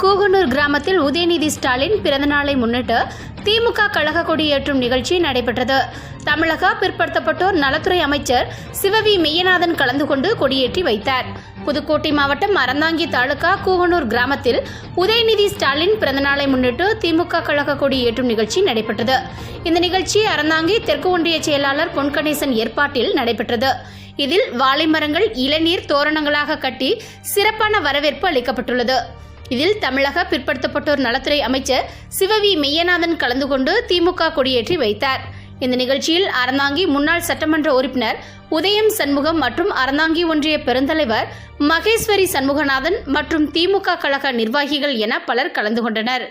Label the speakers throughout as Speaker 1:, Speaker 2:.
Speaker 1: கூகனூர் கிராமத்தில் உதயநிதி ஸ்டாலின் பிறந்தநாளை முன்னிட்டு திமுக கழக கொடியேற்றும் நிகழ்ச்சி நடைபெற்றது. தமிழக பிற்படுத்தப்பட்டோர் நலத்துறை அமைச்சர் சிவவி மெய்யநாதன் கலந்து கொண்டு கொடியேற்றி வைத்தார். புதுக்கோட்டை மாவட்டம் அறந்தாங்கி தாலுகா கூகனூர் கிராமத்தில் உதயநிதி ஸ்டாலின் பிறந்தநாளை முன்னிட்டு திமுக கழக கொடியேற்றும் நிகழ்ச்சி நடைபெற்றது. இந்த நிகழ்ச்சி அறந்தாங்கி தெற்கு ஒன்றிய செயலாளர் பொன்கணேசன் ஏற்பாட்டில் நடைபெற்றது. இதில் வாழை மரங்கள் இளநீர் தோரணங்களாக கட்டி சிறப்பான வரவேற்பு அளிக்கப்பட்டுள்ளது. இதில் தமிழக பிற்படுத்தப்பட்டோர் நலத்துறை அமைச்சர் சிவவி மெய்யநாதன் கலந்து கொண்டு திமுக கொடியேற்றி வைத்தார். இந்த நிகழ்ச்சியில் அறந்தாங்கி முன்னாள் சட்டமன்ற உறுப்பினர் உதயம் சண்முகம் மற்றும் அறந்தாங்கி ஒன்றிய பெருந்தலைவர் மகேஸ்வரி சண்முகநாதன் மற்றும் திமுக கழக நிர்வாகிகள் என பலர் கலந்து கொண்டனர்.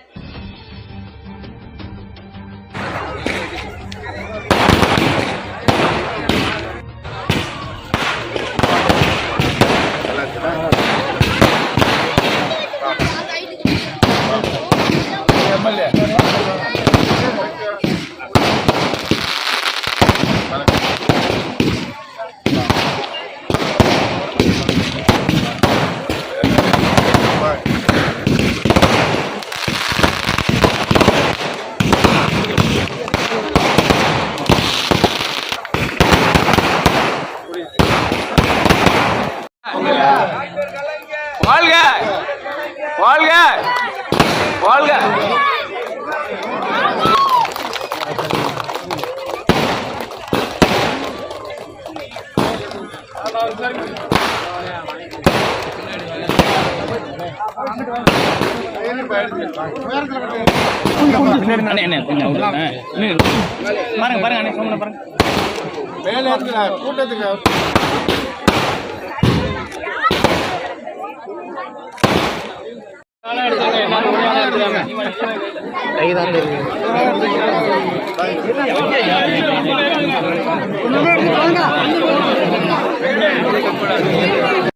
Speaker 2: வாழ்க வாழ்க வாழ்க. பாருங்க பாருங்க பாருங்க மேல கூட்டத்துக்கு கைதான்